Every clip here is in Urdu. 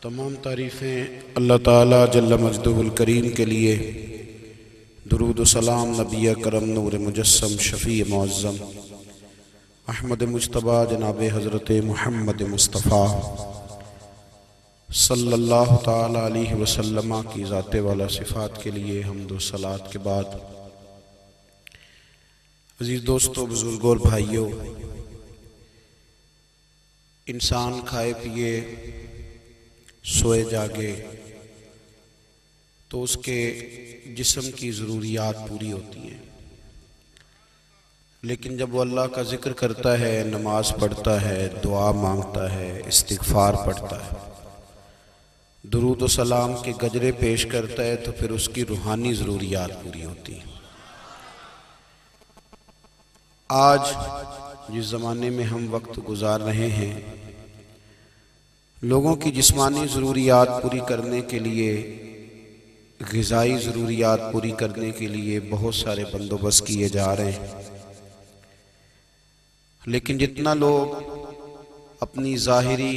تمام تعریفیں اللہ تعالیٰ جل مجدہ الکریم کے لیے، درود و سلام نبی کرم نور مجسم شفیع معظم احمد مجتبیٰ جناب حضرت محمد مصطفیٰ صلی اللہ تعالیٰ علیہ وسلم کی ذات والا صفات کے لیے حمد و صلوات کے بعد، عزیز دوستو، بزرگوں اور بھائیوں، انسان کھائے پیے سوئے جاگے تو اس کے جسم کی ضروریات پوری ہوتی ہیں، لیکن جب وہ اللہ کا ذکر کرتا ہے، نماز پڑھتا ہے، دعا مانگتا ہے، استغفار پڑھتا ہے، درود و سلام کے گجرے پیش کرتا ہے، تو پھر اس کی روحانی ضروریات پوری ہوتی ہیں۔ آج جس زمانے میں ہم وقت گزار رہے ہیں، لوگوں کی جسمانی ضروریات پوری کرنے کے لیے، غذائی ضروریات پوری کرنے کے لیے بہت سارے بندوبست کیے جا رہے ہیں، لیکن جتنا لوگ اپنی ظاہری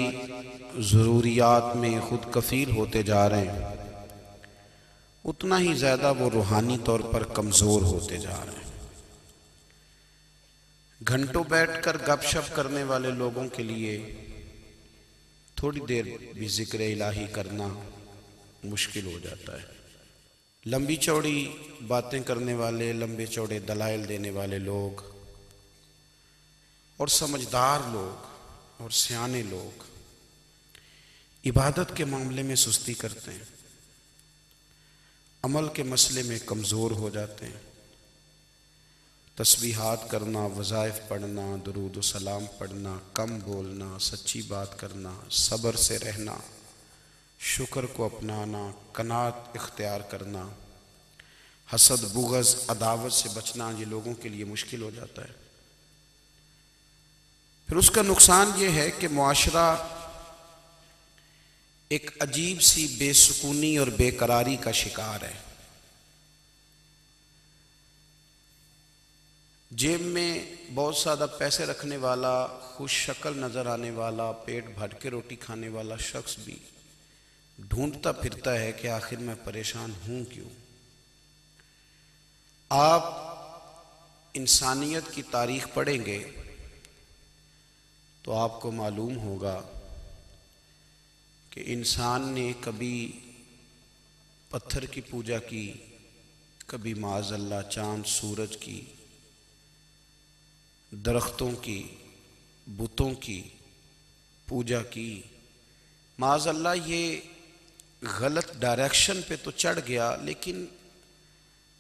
ضروریات میں خود کفیل ہوتے جا رہے ہیں، اتنا ہی زیادہ وہ روحانی طور پر کمزور ہوتے جا رہے ہیں۔ گھنٹوں بیٹھ کر گپ شپ کرنے والے لوگوں کے لیے تھوڑی دیر بھی ذکر الہی کرنا مشکل ہو جاتا ہے۔ لمبی چوڑی باتیں کرنے والے، لمبے چوڑے دلائل دینے والے لوگ اور سمجھدار لوگ اور سیانے لوگ عبادت کے معاملے میں سستی کرتے ہیں، عمل کے مسئلے میں کمزور ہو جاتے ہیں۔ تسبیحات کرنا، وظائف پڑھنا، درود و سلام پڑھنا، کم بولنا، سچی بات کرنا، صبر سے رہنا، شکر کو اپنانا، قناعت اختیار کرنا، حسد، بغض، عداوت سے بچنا، یہ لوگوں کے لیے مشکل ہو جاتا ہے۔ پھر اس کا نقصان یہ ہے کہ معاشرہ ایک عجیب سی بے سکونی اور بے قراری کا شکار ہے۔ جیب میں بہت زیادہ پیسے رکھنے والا، خوش شکل نظر آنے والا، پیٹ بھر کے روٹی کھانے والا شخص بھی ڈھونڈتا پھرتا ہے کہ آخر میں پریشان ہوں کیوں۔ آپ انسانیت کی تاریخ پڑھیں گے تو آپ کو معلوم ہوگا کہ انسان نے کبھی پتھر کی پوجا کی، کبھی معاذ اللہ چاند سورج کی، درختوں کی، بتوں کی پوجا کی۔ معاذ اللہ یہ غلط ڈائریکشن پہ تو چڑھ گیا، لیکن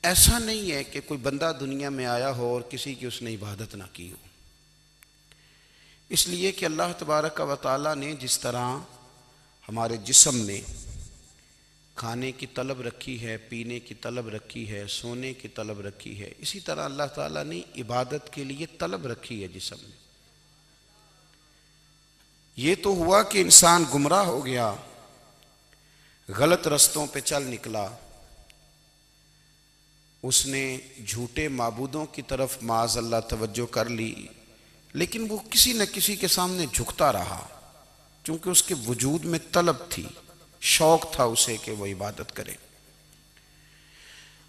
ایسا نہیں ہے کہ کوئی بندہ دنیا میں آیا ہو اور کسی کی اس نے عبادت نہ کی ہو۔ اس لیے کہ اللہ تبارک و تعالیٰ نے جس طرح ہمارے جسم میں کھانے کی طلب رکھی ہے، پینے کی طلب رکھی ہے، سونے کی طلب رکھی ہے، اسی طرح اللہ تعالیٰ نے عبادت کے لیے طلب رکھی ہے جسم میں۔ یہ تو ہوا کہ انسان گمراہ ہو گیا، غلط رستوں پہ چل نکلا، اس نے جھوٹے معبودوں کی طرف معاذ اللہ توجہ کر لی، لیکن وہ کسی نہ کسی کے سامنے جھکتا رہا، چونکہ اس کے وجود میں طلب تھی، شوق تھا اسے کہ وہ عبادت کرے۔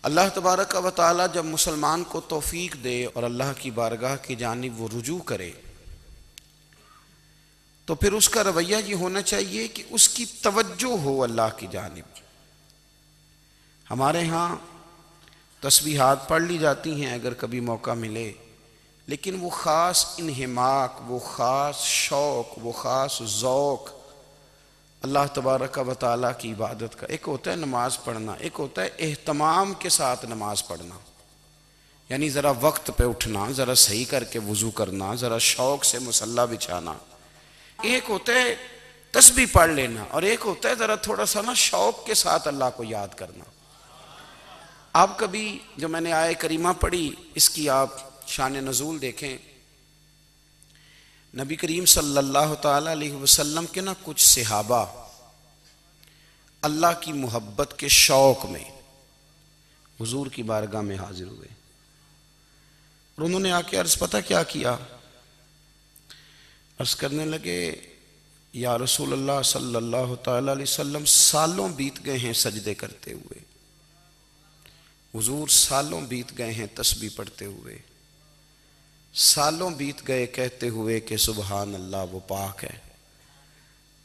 اللہ تبارک و تعالی جب مسلمان کو توفیق دے اور اللہ کی بارگاہ کی جانب وہ رجوع کرے، تو پھر اس کا رویہ یہ ہونا چاہیے کہ اس کی توجہ ہو اللہ کی جانب۔ ہمارے ہاں تسبیحات پڑھ لی جاتی ہیں اگر کبھی موقع ملے، لیکن وہ خاص انہماک، وہ خاص شوق، وہ خاص ذوق اللہ تبارک و تعالیٰ کی عبادت کا، ایک ہوتا ہے نماز پڑھنا، ایک ہوتا ہے اہتمام کے ساتھ نماز پڑھنا، یعنی ذرا وقت پہ اٹھنا، ذرا صحیح کر کے وضو کرنا، ذرا شوق سے مصلی بچھانا۔ ایک ہوتا ہے تسبیح پڑھ لینا، اور ایک ہوتا ہے ذرا تھوڑا سا نا شوق کے ساتھ اللہ کو یاد کرنا۔ آپ کبھی جو میں نے آیہ کریمہ پڑھی، اس کی آپ شان نزول دیکھیں، نبی کریم صلی اللہ تعالیٰ علیہ وسلم کے نا کچھ صحابہ اللہ کی محبت کے شوق میں حضور کی بارگاہ میں حاضر ہوئے، اور انہوں نے آ کے عرض پتہ کیا کیا؟ عرض کرنے لگے یا رسول اللہ صلی اللہ تعالی علیہ وسلم سالوں بیت گئے ہیں سجدے کرتے ہوئے، حضور سالوں بیت گئے ہیں تسبیح پڑھتے ہوئے، سالوں بیت گئے کہتے ہوئے کہ سبحان اللہ وہ پاک ہے،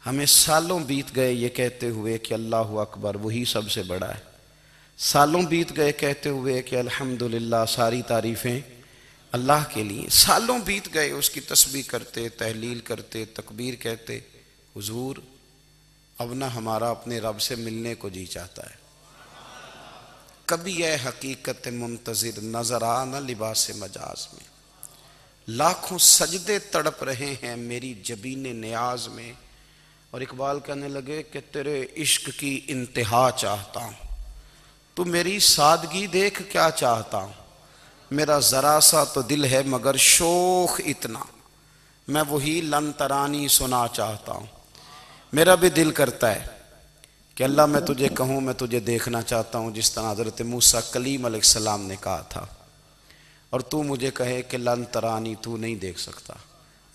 ہمیں سالوں بیت گئے یہ کہتے ہوئے کہ اللہ اکبر وہی سب سے بڑا ہے، سالوں بیت گئے کہتے ہوئے کہ الحمدللہ ساری تعریفیں اللہ کے لیے، سالوں بیت گئے اس کی تسبیح کرتے، تحلیل کرتے، تکبیر کہتے۔ حضور اب نہ ہمارا اپنے رب سے ملنے کو جی چاہتا ہے، کبھی اے حقیقت منتظر نظر آ نہ لباس مجاز میں، لاکھوں سجدے تڑپ رہے ہیں میری جبین نیاز میں۔ اور اقبال کہنے لگے کہ تیرے عشق کی انتہا چاہتا ہوں، تو میری سادگی دیکھ کیا چاہتا ہوں، میرا ذرا سا تو دل ہے مگر شوق اتنا، میں وہی لن ترانی سنا چاہتا ہوں۔ میرا بھی دل کرتا ہے کہ اللہ میں تجھے کہوں میں تجھے دیکھنا چاہتا ہوں، جس طرح حضرت موسیٰ کلیم علیہ السلام نے کہا تھا، اور تو مجھے کہے کہ لن ترانی تو نہیں دیکھ سکتا،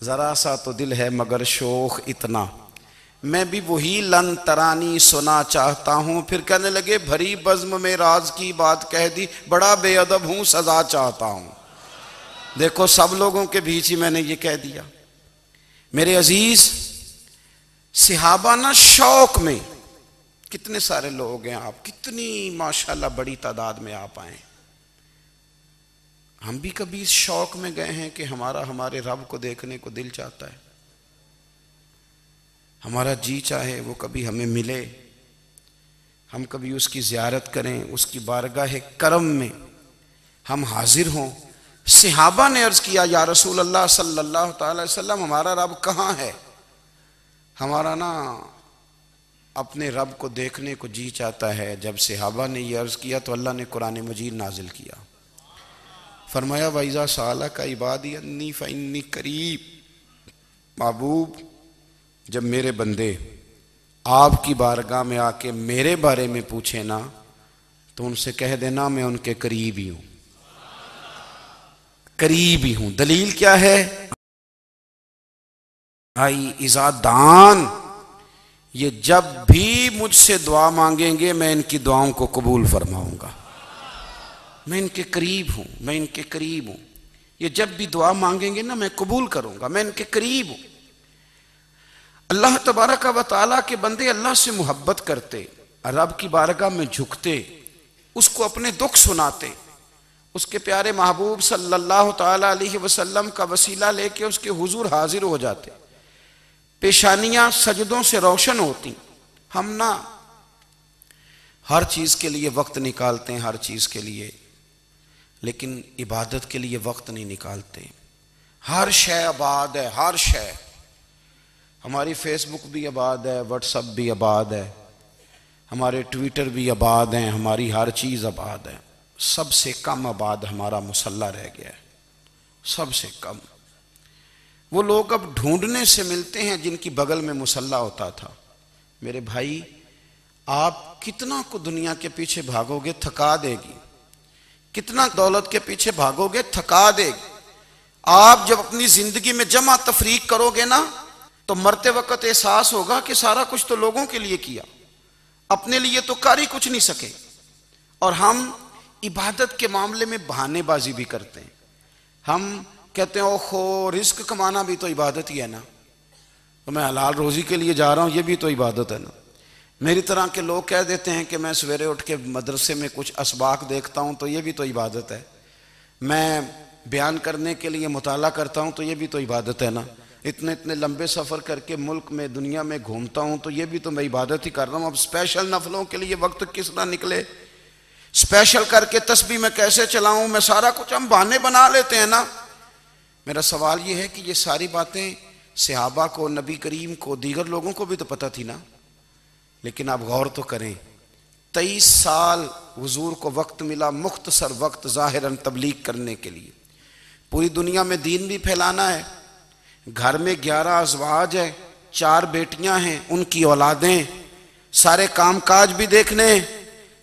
ذرا سا تو دل ہے مگر شوق اتنا، میں بھی وہی لن ترانی سنا چاہتا ہوں۔ پھر کہنے لگے بھری بزم میں راز کی بات کہہ دی، بڑا بے ادب ہوں سزا چاہتا ہوں۔ دیکھو سب لوگوں کے بیچ ہی میں نے یہ کہہ دیا۔ میرے عزیز صحابہ نا شوق میں، کتنے سارے لوگ ہیں آپ، کتنی ماشاءاللہ بڑی تعداد میں آپ آئیں، ہم بھی کبھی اس شوق میں گئے ہیں کہ ہمارے رب کو دیکھنے کو دل چاہتا ہے، ہمارا جی چاہے وہ کبھی ہمیں ملے، ہم کبھی اس کی زیارت کریں، اس کی بارگاہ کرم میں ہم حاضر ہوں۔ صحابہ نے عرض کیا یا رسول اللہ صلی اللہ تعالی علیہ وسلم ہمارا رب کہاں ہے؟ ہمارا نا اپنے رب کو دیکھنے کو جی چاہتا ہے۔ جب صحابہ نے یہ عرض کیا تو اللہ نے قرآن مجید نازل کیا، فرمایا وَإِذَا سَأَلَكَ عِبَادِي أَنِّي فَإِنِّي قَرِيبٌ، محبوب جب میرے بندے آپ کی بارگاہ میں آ کے میرے بارے میں پوچھیں نا تو ان سے کہہ دینا میں ان کے قریب ہی ہوں، قریب ہی ہوں۔ دلیل کیا ہے؟ آئی اذا دان، یہ جب بھی مجھ سے دعا مانگیں گے میں ان کی دعاؤں کو قبول فرماؤں گا، میں ان کے قریب ہوں، میں ان کے قریب ہوں۔ یہ جب بھی دعا مانگیں گے نا میں قبول کروں گا، میں ان کے قریب ہوں۔ اللہ تبارک و تعالیٰ کے بندے اللہ سے محبت کرتے، رب کی بارگاہ میں جھکتے، اس کو اپنے دکھ سناتے، اس کے پیارے محبوب صلی اللہ تعالیٰ علیہ وسلم کا وسیلہ لے کے اس کے حضور حاضر ہو جاتے، پیشانیاں سجدوں سے روشن ہوتی۔ ہم نا ہر چیز کے لیے وقت نکالتے ہیں، ہر چیز کے لیے، لیکن عبادت کے لیے وقت نہیں نکالتے۔ ہر شے آباد ہے، ہر شے، ہماری فیس بک بھی آباد ہے، واٹس ایپ بھی آباد ہے، ہمارے ٹویٹر بھی آباد ہیں، ہماری ہر چیز آباد ہے۔ سب سے کم آباد ہمارا مصلی رہ گیا ہے، سب سے کم۔ وہ لوگ اب ڈھونڈنے سے ملتے ہیں جن کی بغل میں مصلی ہوتا تھا۔ میرے بھائی آپ کتنا کو دنیا کے پیچھے بھاگو گے تھکا دے گی، کتنا دولت کے پیچھے بھاگو گے تھکا دے گی۔ آپ جب اپنی زندگی میں جمع تفریق کرو گے نا تو مرتے وقت احساس ہوگا کہ سارا کچھ تو لوگوں کے لیے کیا، اپنے لیے تو کر ہی کچھ نہیں سکے۔ اور ہم عبادت کے معاملے میں بہانے بازی بھی کرتے ہیں، ہم کہتے ہیں اوہو رزق کمانا بھی تو عبادت ہی ہے نا، تو میں حلال روزی کے لیے جا رہا ہوں، یہ بھی تو عبادت ہے نا۔ میری طرح کے لوگ کہہ دیتے ہیں کہ میں سویرے اٹھ کے مدرسے میں کچھ اسباق دیکھتا ہوں تو یہ بھی تو عبادت ہے، میں بیان کرنے کے لیے مطالعہ کرتا ہوں تو یہ بھی تو عبادت ہے نا، اتنے لمبے سفر کر کے ملک میں دنیا میں گھومتا ہوں تو یہ بھی تو میں عبادت ہی کر رہا ہوں۔ اب اسپیشل نفلوں کے لیے وقت کس طرح نکلے، اسپیشل کر کے تسبیح میں کیسے چلاؤں، میں سارا کچھ ہم بہانے بنا لیتے ہیں نا۔ میرا سوال یہ ہے کہ یہ ساری باتیں صحابہ کو، نبی کریم کو، دیگر لوگوں کو بھی تو پتہ تھی نا، لیکن آپ غور تو کریں 23 سال حضور کو وقت ملا، مختصر وقت ظاہراً تبلیغ کرنے کے لیے، پوری دنیا میں دین بھی پھیلانا ہے۔ گھر میں 11 ازواج ہے، 4 بیٹیاں ہیں، ان کی اولادیں، سارے کام کاج بھی دیکھنے ہیں۔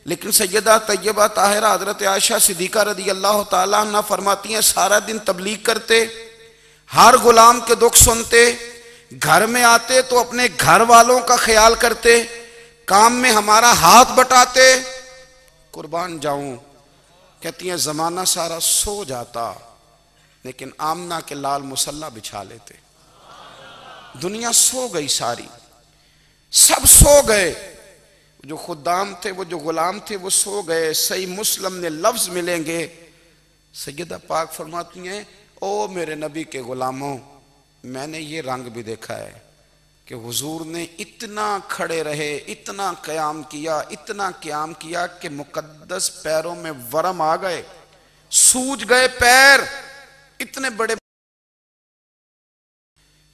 لیکن سیدہ طیبہ طاہرہ حضرت عائشہ صدیقہ رضی اللہ تعالیٰ عنہ فرماتی ہیں سارا دن تبلیغ کرتے، ہر غلام کے دکھ سنتے، گھر میں آتے تو اپنے گھر والوں کا خیال کرتے، کام میں ہمارا ہاتھ بٹاتے۔ قربان جاؤں، کہتی ہیں زمانہ سارا سو جاتا لیکن آمنہ کے لال مصلی بچھا لیتے۔ دنیا سو گئی ساری، سب سو گئے، جو خدام تھے، وہ جو غلام تھے، وہ سو گئے۔ صحیح مسلم نے لفظ ملیں گے، سیدہ پاک فرماتی ہیں او میرے نبی کے غلاموں، میں نے یہ رنگ بھی دیکھا ہے کہ حضور نے اتنا کھڑے رہے، اتنا قیام کیا، اتنا قیام کیا کہ مقدس پیروں میں ورم آ گئے، سوج گئے پیر، اتنے بڑے۔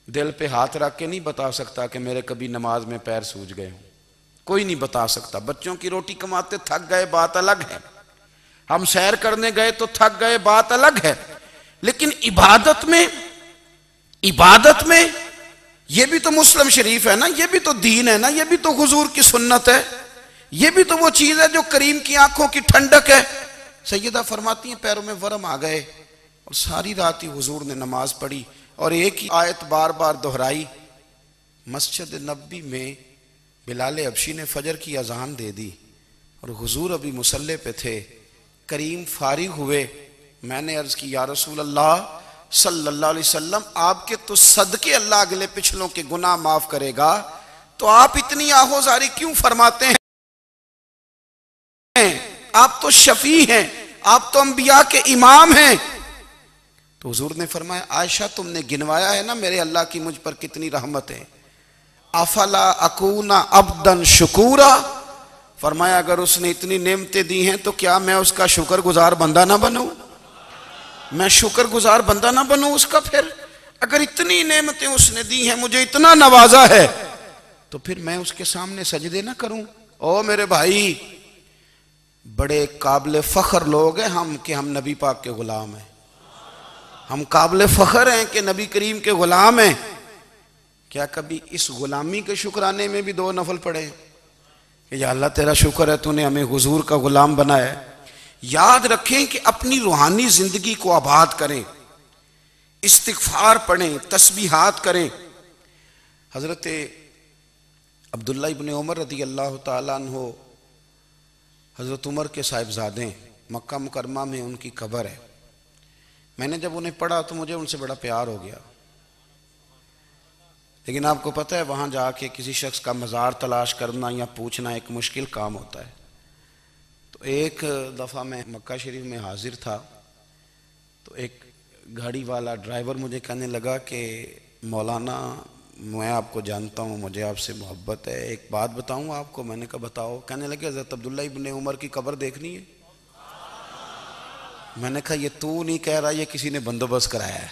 دل پہ ہاتھ رکھ کے نہیں بتا سکتا کہ میرے کبھی نماز میں پیر سوج گئے ہوں، کوئی نہیں بتا سکتا۔ بچوں کی روٹی کماتے تھک گئے بات الگ ہے، ہم سیر کرنے گئے تو تھک گئے بات الگ ہے، لیکن عبادت میں یہ بھی تو مسلم شریف ہے نا، یہ بھی تو دین ہے نا، یہ بھی تو حضور کی سنت ہے، یہ بھی تو وہ چیز ہے جو کریم کی آنکھوں کی ٹھنڈک ہے۔ سیدہ فرماتی ہیں پیروں میں ورم آ گئے، اور ساری رات ہی حضور نے نماز پڑھی اور ایک ہی آیت بار بار دہرائی۔ مسجد نبوی میں بلال حبشی نے فجر کی اذان دے دی اور حضور ابھی مصلی پہ تھے، کریم فارغ ہوئے، میں نے عرض کی یا رسول اللہ صلی اللہ علیہ وسلم، آپ کے تو صدقے اللہ اگلے پچھلوں کے گناہ معاف کرے گا، تو آپ اتنی آہوزاری کیوں فرماتے ہیں؟ آپ تو شفیع ہیں، آپ تو انبیاء کے امام ہیں۔ تو حضور نے فرمایا عائشہ تم نے گنوایا ہے نا میرے اللہ کی مجھ پر کتنی رحمت ہے، افلا اکون عبدا شکورا، فرمایا اگر اس نے اتنی نعمتیں دی ہیں تو کیا میں اس کا شکر گزار بندہ نہ بنوں؟ میں شکر گزار بندہ نہ بنوں اس کا؟ پھر اگر اتنی نعمتیں اس نے دی ہیں، مجھے اتنا نوازا ہے، تو پھر میں اس کے سامنے سجدے نہ کروں؟ او میرے بھائی، بڑے قابل فخر لوگ ہیں ہم کہ ہم نبی پاک کے غلام ہیں، ہم قابل فخر ہیں کہ نبی کریم کے غلام ہیں۔ کیا کبھی اس غلامی کے شکرانے میں بھی 2 نفل پڑھے کہ یا اللہ تیرا شکر ہے تو نے ہمیں حضور کا غلام بنایا ہے؟ یاد رکھیں کہ اپنی روحانی زندگی کو آباد کریں، استغفار پڑھیں، تسبیحات کریں۔ حضرت عبداللہ ابن عمر رضی اللہ تعالیٰ عنہ حضرت عمر کے صاحبزادے، مکہ مکرمہ میں ان کی قبر ہے۔ میں نے جب انہیں پڑھا تو مجھے ان سے بڑا پیار ہو گیا، لیکن آپ کو پتہ ہے وہاں جا کے کسی شخص کا مزار تلاش کرنا یا پوچھنا ایک مشکل کام ہوتا ہے۔ تو ایک دفعہ میں مکہ شریف میں حاضر تھا، تو ایک گاڑی والا ڈرائیور مجھے کہنے لگا کہ مولانا میں آپ کو جانتا ہوں، مجھے آپ سے محبت ہے، ایک بات بتاؤں آپ کو؟ میں نے کہا بتاؤ۔ کہنے لگے حضرت عبداللہ ابن عمر کی قبر دیکھنی ہے۔ میں نے کہا یہ تو نہیں کہہ رہا، یہ کسی نے بندوبست کرایا ہے،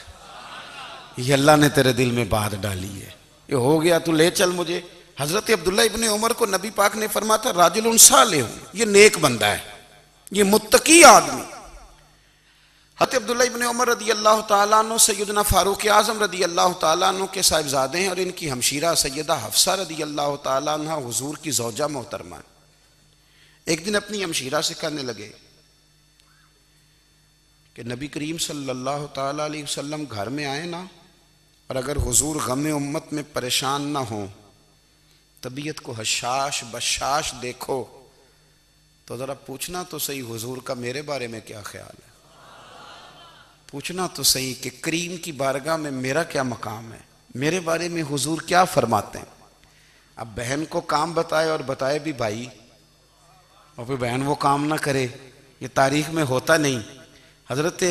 یہ اللہ نے تیرے دل میں بات ڈالی ہے، یہ ہو گیا تو لے چل مجھے۔ حضرت عبداللہ ابن عمر کو نبی پاک نے فرمایا تھا راجل صالح، یہ نیک بندہ ہے، یہ متقی آدمی۔ حضرت عبداللہ ابن عمر رضی اللہ تعالیٰ عنہ سیدنا فاروق اعظم رضی اللہ تعالیٰ عنہ کے صاحبزادے ہیں، اور ان کی ہمشیرہ سیدہ حفصہ رضی اللہ تعالیٰ عنہ حضور کی زوجہ محترمہ۔ ایک دن اپنی ہمشیرہ سے کہنے لگے کہ نبی کریم صلی اللہ تعالیٰ علیہ وسلم گھر میں آئے نا، اور اگر حضور غم امت میں پریشان نہ ہوں، طبیعت کو حشاش بشاش دیکھو، تو ذرا پوچھنا تو صحیح حضور کا میرے بارے میں کیا خیال ہے، پوچھنا تو صحیح کہ کریم کی بارگاہ میں میرا کیا مقام ہے، میرے بارے میں حضور کیا فرماتے ہیں۔ اب بہن کو کام بتائے اور بتائے بھی بھائی، اور پھر بہن وہ کام نہ کرے، یہ تاریخ میں ہوتا نہیں۔ حضرت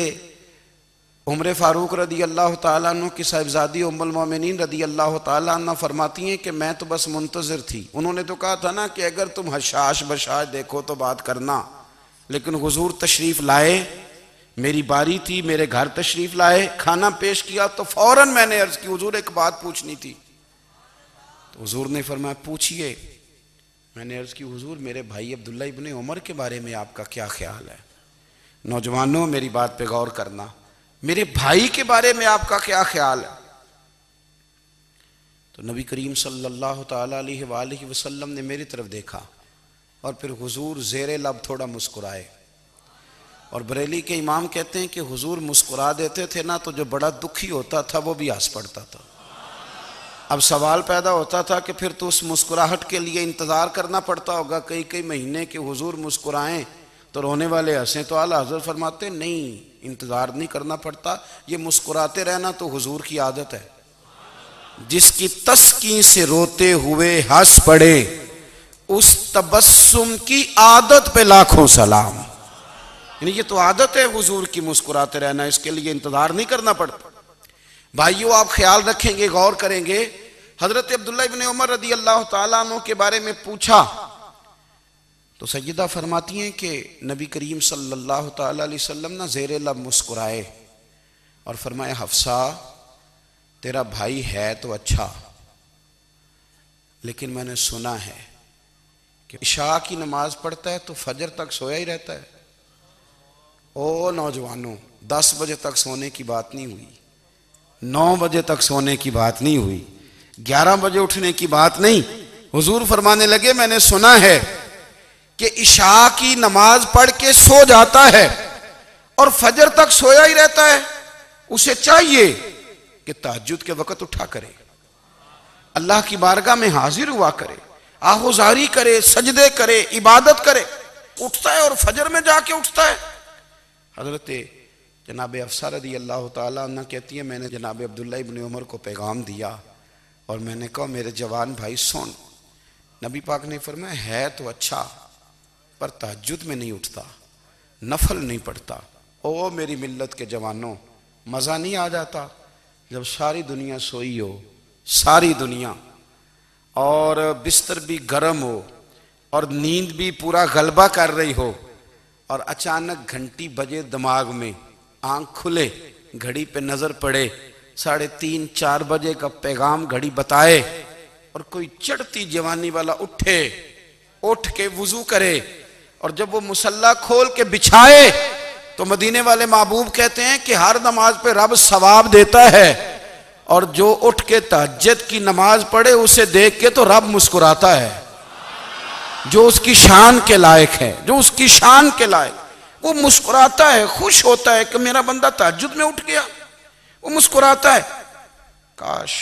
عمر فاروق رضی اللہ تعالیٰ عنہ کی صاحبزادی ام المومنین رضی اللہ تعالیٰ عنہ فرماتی ہیں کہ میں تو بس منتظر تھی، انہوں نے تو کہا تھا نا کہ اگر تم حشاش بشاش دیکھو تو بات کرنا، لیکن حضور تشریف لائے، میری باری تھی، میرے گھر تشریف لائے، کھانا پیش کیا تو فوراً میں نے عرض کی حضور ایک بات پوچھنی تھی۔ تو حضور نے فرمایا پوچھئے۔ میں نے عرض کی حضور میرے بھائی عبداللہ ابن عمر کے بارے میں آپ کا کیا خیال ہے؟ نوجوانوں میری بات پہ غور کرنا، میرے بھائی کے بارے میں آپ کا کیا خیال ہے؟ تو نبی کریم صلی اللہ تعالیٰ علیہ وآلہ وسلم نے میری طرف دیکھا، اور پھر حضور زیر لب تھوڑا مسکرائے، اور بریلی کے امام کہتے ہیں کہ حضور مسکرا دیتے تھے نا تو جو بڑا دکھی ہوتا تھا وہ بھی ہنس پڑتا تھا۔ اب سوال پیدا ہوتا تھا کہ پھر تو اس مسکراہٹ کے لیے انتظار کرنا پڑتا ہوگا کئی کئی مہینے کہ حضور مسکرائیں تو رونے والے ہنسیں، تو اعلیٰ حضرت فرماتے نہیں، انتظار نہیں کرنا پڑتا، یہ مسکراتے رہنا تو حضور کی عادت ہے۔ جس کی تسکین سے روتے ہوئے ہنس پڑے اس تبسم کی عادت پہ لاکھوں سلام۔ یعنی یہ تو عادت ہے حضور کی مسکراتے رہنا، اس کے لیے انتظار نہیں کرنا پڑتا۔ بھائیو آپ خیال رکھیں گے، غور کریں گے، حضرت عبداللہ ابن عمر رضی اللہ تعالیٰ عنہ کے بارے میں پوچھا تو سیدہ فرماتی ہیں کہ نبی کریم صلی اللہ تعالیٰ علیہ وسلم نہ زیر لب مسکرائے اور فرمایا حفصہ تیرا بھائی ہے تو اچھا، لیکن میں نے سنا ہے کہ عشاء کی نماز پڑھتا ہے تو فجر تک سویا ہی رہتا ہے۔ او نوجوانوں، 10 بجے تک سونے کی بات نہیں ہوئی، 9 بجے تک سونے کی بات نہیں ہوئی، 11 بجے اٹھنے کی بات نہیں۔ حضور فرمانے لگے میں نے سنا ہے کہ عشاء کی نماز پڑھ کے سو جاتا ہے اور فجر تک سویا ہی رہتا ہے، اسے چاہیے کہ تہجد کے وقت اٹھا کرے، اللہ کی بارگاہ میں حاضر ہوا کرے، آہوزاری کرے، سجدے کرے، عبادت کرے، اٹھتا ہے اور فجر میں جا کے اٹھتا ہے۔ حضرت جناب حفصہ رضی اللہ تعالیٰ عنہ کہتی ہے میں نے جناب عبداللہ ابن عمر کو پیغام دیا اور میں نے کہا میرے جوان بھائی سن، نبی پاک نے فرمایا ہے تو اچھا پر تہجد میں نہیں اٹھتا، نفل نہیں پڑھتا۔ او میری ملت کے جوانوں، مزہ نہیں آ جاتا جب ساری دنیا سوئی ہو، ساری دنیا، اور بستر بھی گرم ہو اور نیند بھی پورا غلبہ کر رہی ہو، اور اچانک گھنٹی بجے دماغ میں، آنکھ کھلے، گھڑی پہ نظر پڑے، 3:30 4 بجے کا پیغام گھڑی بتائے، اور کوئی چڑھتی جوانی والا اٹھ کے وضو کرے، اور جب وہ مصلی کھول کے بچھائے تو مدینے والے محبوب کہتے ہیں کہ ہر نماز پہ رب ثواب دیتا ہے، اور جو اٹھ کے تہجد کی نماز پڑھے اسے دیکھ کے تو رب مسکراتا ہے، جو اس کی شان کے لائق ہے، جو اس کی شان کے لائق، وہ مسکراتا ہے، خوش ہوتا ہے کہ میرا بندہ تہجد میں اٹھ گیا، وہ مسکراتا ہے۔ کاش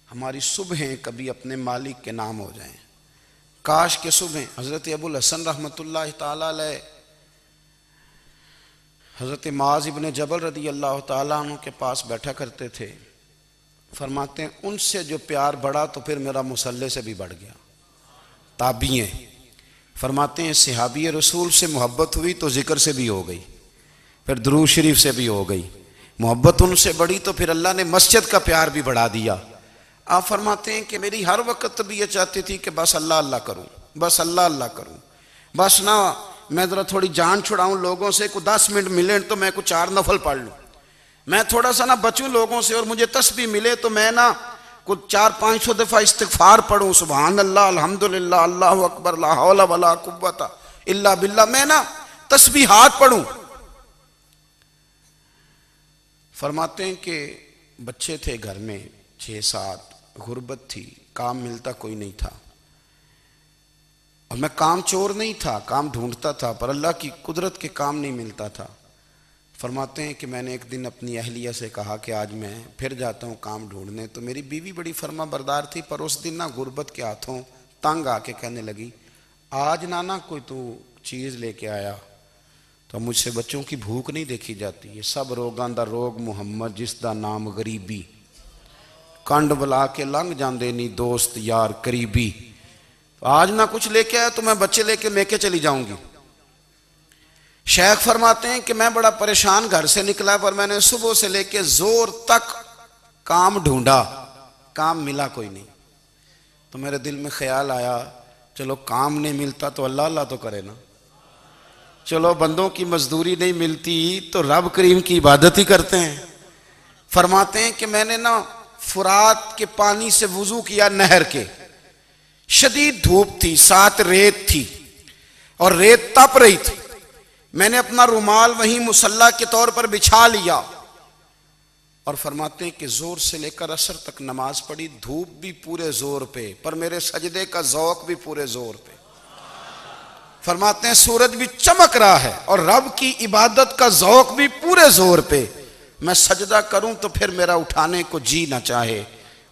ہماری صبحیں کبھی اپنے مالک کے نام ہو جائیں، کاش کے صبحیں۔ حضرت ابو الحسن رحمۃ اللہ تعالیٰ علیہ حضرت معاذ ابن جبل رضی اللہ تعالیٰ عنہ کے پاس بیٹھا کرتے تھے، فرماتے ہیں ان سے جو پیار بڑھا تو پھر میرا مصلی سے بھی بڑھ گیا۔ تابعی ہیں، فرماتے ہیں صحابی رسول سے محبت ہوئی تو ذکر سے بھی ہو گئی، پھر درود شریف سے بھی ہو گئی، محبت ان سے بڑھی تو پھر اللہ نے مسجد کا پیار بھی بڑھا دیا۔ آپ فرماتے ہیں کہ میری ہر وقت طبیعت چاہتی تھی کہ بس اللہ اللہ کروں، بس اللہ اللہ کروں، بس نہ میں ذرا تھوڑی جان چھڑاؤں لوگوں سے، کوئی 10 منٹ ملے تو میں کوئی 4 نفل پڑھ لوں، میں تھوڑا سا نہ بچوں لوگوں سے، اور مجھے تسبیح ملے تو میں نہ کوئی 400-500 دفعہ استغفار پڑھوں، سبحان اللہ، الحمدللہ، اللہ اکبر، لا حول ولا قوت الا باللہ، میں نہ تسبیحات پڑھوں۔ فرماتے ہیں کہ بچے تھے گھر میں 6-7، غربت تھی، کام ملتا کوئی نہیں تھا، اور میں کام چور نہیں تھا، کام ڈھونڈتا تھا، پر اللہ کی قدرت کے کام نہیں ملتا تھا۔ فرماتے ہیں کہ میں نے ایک دن اپنی اہلیہ سے کہا کہ آج میں پھر جاتا ہوں کام ڈھونڈنے، تو میری بیوی بڑی فرما بردار تھی، پر اس دن نہ غربت کے ہاتھوں تنگ آ کے کہنے لگی آج نانا کوئی تو چیز لے کے آیا، تو مجھ سے بچوں کی بھوک نہیں دیکھی جاتی، یہ سب روگاں دا روگ محمد جس دا نام غریبی، کنڈ بلا کے لنگ جاندے نہیں دوست یار قریبی، آج نہ کچھ لے کے آیا تو میں بچے لے کے میکے چلی جاؤں گی۔ شیخ فرماتے ہیں کہ میں بڑا پریشان گھر سے نکلا، پر میں نے صبح سے لے کے زور تک کام ڈھونڈا، کام ملا کوئی نہیں، تو میرے دل میں خیال آیا چلو کام نہیں ملتا تو اللہ اللہ تو کرے نا، چلو بندوں کی مزدوری نہیں ملتی تو رب کریم کی عبادت ہی کرتے ہیں۔ فرماتے ہیں کہ میں نے نا فرات کے پانی سے وضو کیا، نہر کے، شدید دھوپ تھی، ساتھ ریت تھی اور ریت تپ رہی تھی، میں نے اپنا رومال وہیں مصلی کے طور پر بچھا لیا، اور فرماتے ہیں کہ زور سے لے کر عصر تک نماز پڑھی، دھوپ بھی پورے زور پہ، پر میرے سجدے کا ذوق بھی پورے زور پہ۔ فرماتے ہیں سورج بھی چمک رہا ہے اور رب کی عبادت کا ذوق بھی پورے زور پہ، میں سجدہ کروں تو پھر میرا اٹھانے کو جی نہ چاہے،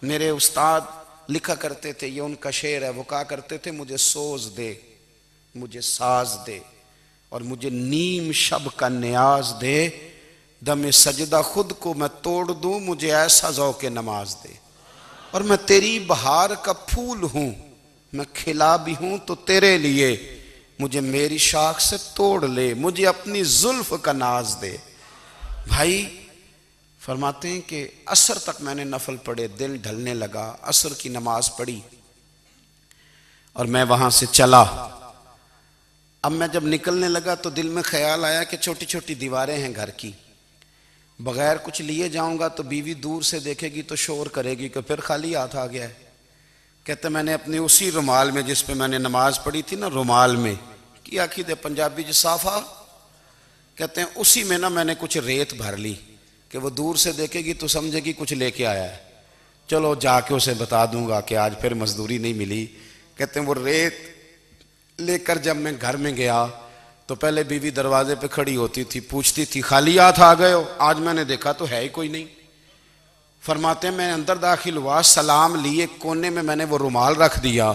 میرے استاد لکھا کرتے تھے، یہ ان کا شعر ہے، وہ کہا کرتے تھے مجھے سوز دے، مجھے ساز دے، اور مجھے نیم شب کا نیاز دے، دم سجدہ خود کو میں توڑ دوں، مجھے ایسا ذوق نماز دے۔ اور میں تیری بہار کا پھول ہوں، میں کھلا بھی ہوں تو تیرے لیے، مجھے میری شاخ سے توڑ لے، مجھے اپنی زلف کا ناز دے۔ بھائی فرماتے ہیں کہ عصر تک میں نے نفل پڑھے، دل ڈھلنے لگا، عصر کی نماز پڑھی اور میں وہاں سے چلا۔ اب میں جب نکلنے لگا تو دل میں خیال آیا کہ چھوٹی چھوٹی دیواریں ہیں گھر کی، بغیر کچھ لیے جاؤں گا تو بیوی دور سے دیکھے گی تو شور کرے گی کہ پھر خالی ہاتھ آ گیا ہے۔ کہتے میں نے اپنی اسی رومال میں جس پہ میں نے نماز پڑھی تھی نا، رومال میں کی آخی دے پنجابی جو صافہ کہتے ہیں، اسی میں نا میں نے کچھ ریت بھر لی کہ وہ دور سے دیکھے گی تو سمجھے گی کچھ لے کے آیا ہے، چلو جا کے اسے بتا دوں گا کہ آج پھر مزدوری نہیں ملی۔ کہتے ہیں وہ ریت لے کر جب میں گھر میں گیا تو پہلے بیوی دروازے پہ کھڑی ہوتی تھی، پوچھتی تھی خالی ہاتھ آ گئے ہو؟ آج میں نے دیکھا تو ہے ہی کوئی نہیں۔ فرماتے ہیں میں اندر داخل ہوا، سلام لیے، کونے میں نے وہ رومال رکھ دیا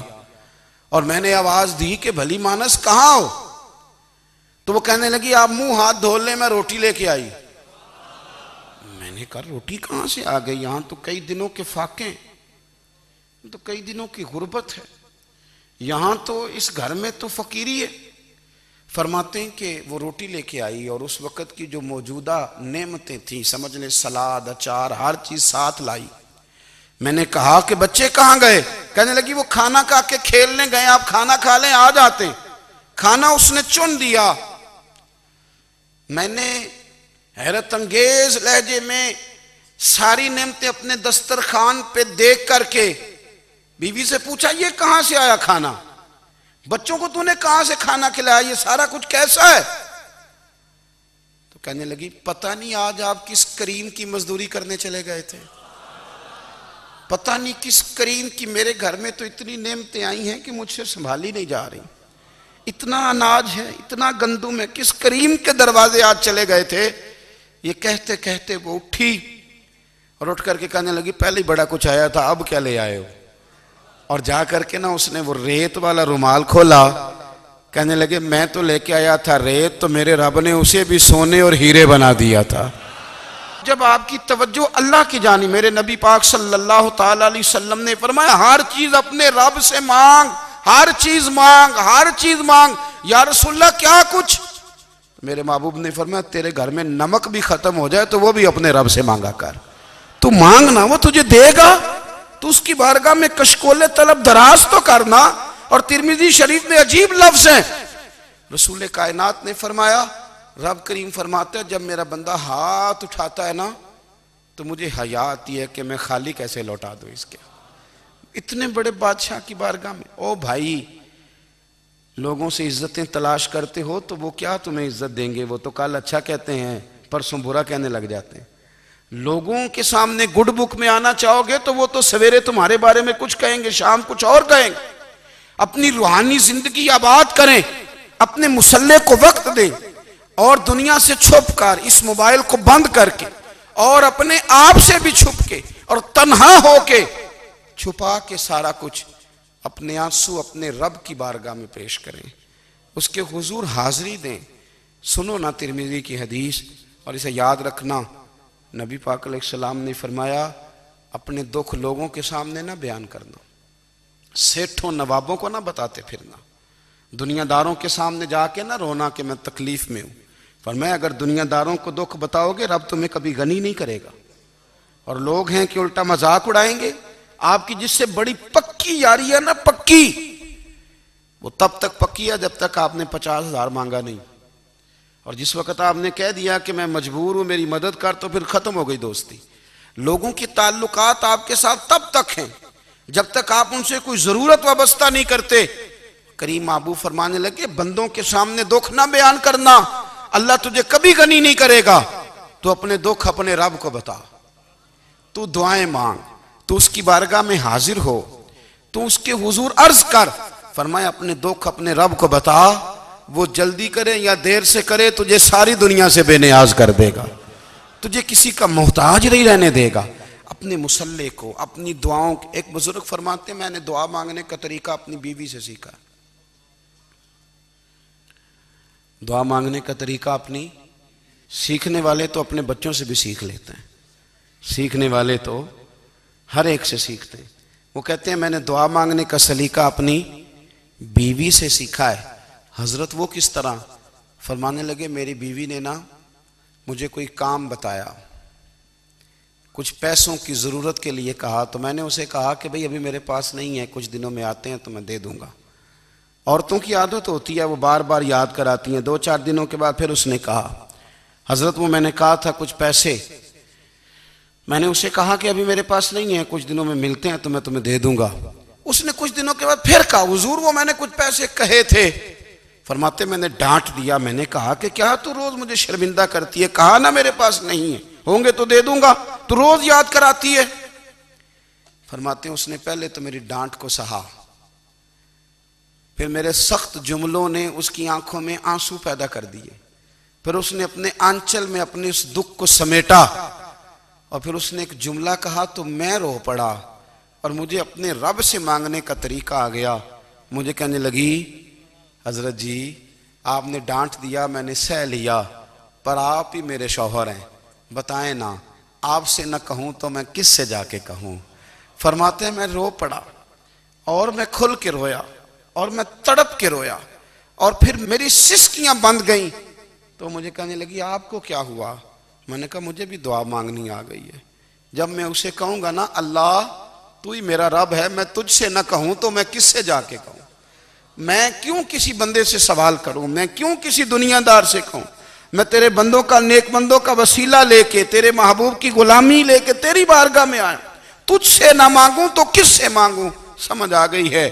اور میں نے آواز دی کہ بھلی مانس کہاں ہو؟ تو وہ کہنے لگی آپ منہ ہاتھ دھو لیں، میں روٹی لے کے آئی۔ میں نے کہا روٹی کہاں سے آ گئی؟ یہاں تو کئی دنوں کے فاقے، تو کئی دنوں کی غربت ہے، یہاں تو اس گھر میں تو فقیری ہے۔ فرماتے ہیں کہ وہ روٹی لے کے آئی اور اس وقت کی جو موجودہ نعمتیں تھیں، سمجھ لیں سلاد، اچار، ہر چیز ساتھ لائی۔ میں نے کہا کہ بچے کہاں گئے؟ کہنے لگی وہ کھانا کھا کے کھیلنے گئے، آپ کھانا کھا لیں آ جاتے۔ کھانا اس نے چن دیا۔ میں نے حیرت انگیز لہجے میں ساری نعمتیں اپنے دسترخوان پہ دیکھ کر کے بیوی سے پوچھا یہ کہاں سے آیا کھانا؟ بچوں کو تو نے کہاں سے کھانا کھلایا؟ یہ سارا کچھ کیسا ہے؟ تو کہنے لگی پتہ نہیں آج آپ کس کریم کی مزدوری کرنے چلے گئے تھے، پتہ نہیں کس کریم کی، میرے گھر میں تو اتنی نعمتیں آئی ہیں کہ مجھ سے سنبھالی نہیں جا رہی، اتنا اناج ہے، اتنا گندم ہے، کس کریم کے دروازے آج چلے گئے تھے؟ یہ کہتے کہتے وہ اٹھی اور اٹھ کر کے کہنے لگی پہلے بڑا کچھ آیا تھا، اب کیا لے آئے ہو؟ اور جا کر کے نا اس نے وہ ریت والا رومال کھولا، کہنے لگے میں تو لے کے آیا تھا ریت، تو میرے رب نے اسے بھی سونے اور ہیرے بنا دیا تھا۔ جب آپ کی توجہ اللہ کی جانب، میرے نبی پاک صلی اللہ تعالی علیہ وسلم نے فرمایا ہر چیز اپنے رب سے مانگ، ہر چیز مانگ، ہر چیز مانگ۔ یا رسول اللہ کیا کچھ؟ میرے محبوب نے فرمایا تیرے گھر میں نمک بھی ختم ہو جائے تو وہ بھی اپنے رب سے مانگا کر، تو مانگنا وہ تجھے دے گا، تو اس کی بارگاہ میں کشکول طلب دراز تو کرنا۔ اور ترمذی شریف میں عجیب لفظ ہیں، رسول کائنات نے فرمایا، رب کریم فرماتا ہے جب میرا بندہ ہاتھ اٹھاتا ہے نا تو مجھے حیا آتی ہے کہ میں خالی کیسے لوٹا دوں اس کے، اتنے بڑے بادشاہ کی بارگاہ میں۔ او بھائی لوگوں سے عزتیں تلاش کرتے ہو تو وہ کیا تمہیں عزت دیں گے؟ وہ تو کل اچھا کہتے ہیں پرسوں برا کہنے لگ جاتے ہیں۔ لوگوں کے سامنے گڈ بک میں آنا چاہو گے تو وہ تو سویرے تمہارے بارے میں کچھ کہیں گے، شام کچھ اور کہیں گے۔ اپنی روحانی زندگی آباد کریں، اپنے مسلح کو وقت دیں، اور دنیا سے چھپ کر اس موبائل کو بند کر کے اور اپنے آپ سے بھی چھپ کے اور تنہا ہو کے چھپا کے سارا کچھ اپنے آنسو اپنے رب کی بارگاہ میں پیش کریں، اس کے حضور حاضری دیں۔ سنو نا ترمذی کی حدیث اور اسے یاد رکھنا، نبی پاک علیہ السلام نے فرمایا اپنے دکھ لوگوں کے سامنے نہ بیان کرنا، سیٹھوں نوابوں کو نہ بتاتے پھرنا، دنیا داروں کے سامنے جا کے نہ رونا کہ میں تکلیف میں ہوں۔ فرمایا اگر دنیا داروں کو دکھ بتاؤ گے رب تمہیں کبھی غنی نہیں کرے گا، اور لوگ ہیں کہ الٹا مذاق اڑائیں گے۔ آپ کی جس سے بڑی پکی یاری ہے نا، پکی، وہ تب تک پکی ہے جب تک آپ نے 50,000 مانگا نہیں، اور جس وقت آپ نے کہہ دیا کہ میں مجبور ہوں میری مدد کر تو پھر ختم ہو گئی دوستی۔ لوگوں کی تعلقات آپ کے ساتھ تب تک ہیں جب تک آپ ان سے کوئی ضرورت وابستہ نہیں کرتے۔ کریم محبوب فرمانے لگے بندوں کے سامنے دکھ نہ بیان کرنا، اللہ تجھے کبھی غنی نہیں کرے گا، تو اپنے دکھ اپنے رب کو بتا، تو دعائیں مانگ، تو اس کی بارگاہ میں حاضر ہو، تو اس کے حضور عرض کر۔ فرمایا اپنے دکھ اپنے رب کو بتا، وہ جلدی کرے یا دیر سے کرے تجھے ساری دنیا سے بے نیاز کر دے گا، تجھے کسی کا محتاج نہیں رہنے دے گا۔ اپنے اپنے مسلح کو، اپنی دعاؤں. ایک بزرگ فرماتے ہیں میں نے دعا مانگنے کا طریقہ اپنی بیوی سے سیکھا. دعا مانگنے کا طریقہ اپنی، سیکھنے والے تو اپنے بچوں سے بھی سیکھ لیتے ہیں، سیکھنے والے تو ہر ایک سے سیکھتے ہیں. وہ کہتے ہیں میں نے دعا مانگنے کا سلیقہ اپنی بیوی سے سیکھا ہے. حضرت وہ کس طرح؟ فرمانے لگے میری بیوی نے نا مجھے کوئی کام بتایا، کچھ پیسوں کی ضرورت کے لیے کہا، تو میں نے اسے کہا کہ بھئی ابھی میرے پاس نہیں ہے، کچھ دنوں میں آتے ہیں تو میں دے دوں گا. عورتوں کی عادت ہوتی ہے وہ بار بار یاد کراتی ہیں. 2-4 دنوں کے بعد پھر اس نے کہا حضرت وہ میں نے کہا تھا کچھ پیسے، میں نے اسے کہا کہ ابھی میرے پاس نہیں ہے، کچھ دنوں میں ملتے ہیں تو میں تمہیں دے دوں گا. اس نے کچھ دنوں کے بعد پھر کہا حضور وہ میں نے کچھ پیسے کہے تھے. فرماتے میں نے ڈانٹ دیا، میں نے کہا کہ کیا تو روز مجھے شرمندہ کرتی ہے، کہا نا میرے پاس نہیں ہے، ہوں گے تو دے دوں گا، تو روز یاد کراتی ہے. فرماتے ہیں اس نے پہلے تو میری ڈانٹ کو سہا، پھر میرے سخت جملوں نے اس کی آنکھوں میں آنسو پیدا کر دیے، پھر اس نے اپنے آنچل میں اپنے اس دکھ کو سمیٹا، اور پھر اس نے ایک جملہ کہا تو میں رو پڑا، اور مجھے اپنے رب سے مانگنے کا طریقہ آ گیا. مجھے کہنے لگی حضرت جی آپ نے ڈانٹ دیا میں نے سہ لیا، پر آپ ہی میرے شوہر ہیں، بتائیں نا آپ سے نہ کہوں تو میں کس سے جا کے کہوں. فرماتے ہیں میں رو پڑا، اور میں کھل کے رویا، اور میں تڑپ کے رویا، اور پھر میری سسکیاں بند گئیں. تو مجھے کہنے لگی آپ کو کیا ہوا؟ میں نے کہا مجھے بھی دعا مانگنی آ گئی ہے. جب میں اسے کہوں گا نا اللہ تو ہی میرا رب ہے، میں تجھ سے نہ کہوں تو میں کس سے جا کے کہوں؟ میں کیوں کسی بندے سے سوال کروں؟ میں کیوں کسی دنیا دار سے کہوں؟ میں تیرے بندوں کا، نیک بندوں کا وسیلہ لے کے، تیرے محبوب کی غلامی لے کے تیری بارگاہ میں آیا، تجھ سے نہ مانگوں تو کس سے مانگوں؟ سمجھ آ گئی ہے.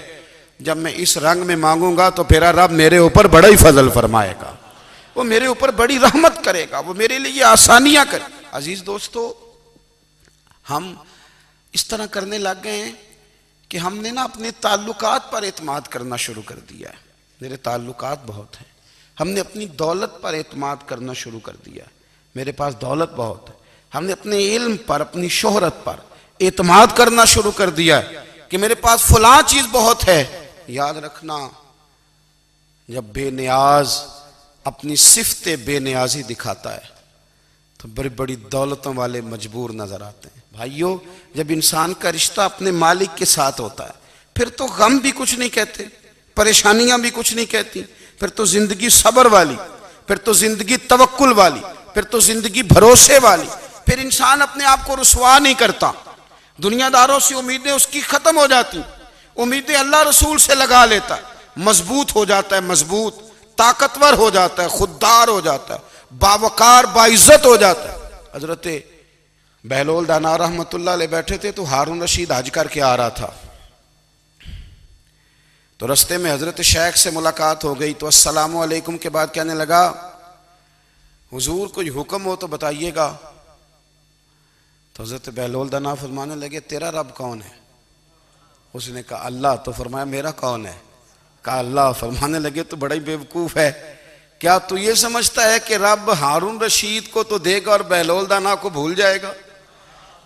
جب میں اس رنگ میں مانگوں گا تو پھر رب میرے اوپر بڑا ہی فضل فرمائے گا، وہ میرے اوپر بڑی رحمت کرے گا، وہ میرے لیے آسانیاں کرے. عزیز دوستو ہم اس طرح کرنے لگ گئے ہیں کہ ہم نے نا اپنے تعلقات پر اعتماد کرنا شروع کر دیا ہے. میرے تعلقات بہت ہیں. ہم نے اپنی دولت پر اعتماد کرنا شروع کر دیا ہے، میرے پاس دولت بہت ہے. ہم نے اپنے علم پر، اپنی شہرت پر اعتماد کرنا شروع کر دیا ہے کہ میرے پاس فلاں چیز بہت ہے. یاد رکھنا جب بے نیاز اپنی صفت بے نیازی دکھاتا ہے تو بڑی بڑی دولتوں والے مجبور نظر آتے ہیں. بھائیو جب انسان کا رشتہ اپنے مالک کے ساتھ ہوتا ہے پھر تو غم بھی کچھ نہیں کہتے، پریشانیاں بھی کچھ نہیں کہتی، پھر تو زندگی صبر والی، پھر تو زندگی توکل والی، پھر تو زندگی بھروسے والی. پھر انسان اپنے آپ کو رسوا نہیں کرتا، دنیا داروں سے امیدیں اس کی ختم ہو جاتی، امیدیں اللہ رسول سے لگا لیتا ہے، مضبوط ہو جاتا ہے، مضبوط، طاقتور ہو جاتا ہے، خوددار ہو جاتا ہے، باوقار باعزت ہو جاتا ہے. حضرت بہلول دانا رحمت اللہ علیہ بیٹھے تھے تو ہارون رشید حج کر کے آ رہا تھا، تو رستے میں حضرت شیخ سے ملاقات ہو گئی تو السلام علیکم کے بعد کہنے لگا حضور کوئی حکم ہو تو بتائیے گا. تو حضرت بہلول دانا فرمانے لگے تیرا رب کون ہے؟ اس نے کہا اللہ. تو فرمایا میرا کون ہے؟ کہا اللہ. فرمانے لگے تو بڑا ہی بیوقوف ہے، کیا تو یہ سمجھتا ہے کہ رب ہارون رشید کو تو دے گا اور بہلول دانا کو بھول جائے گا؟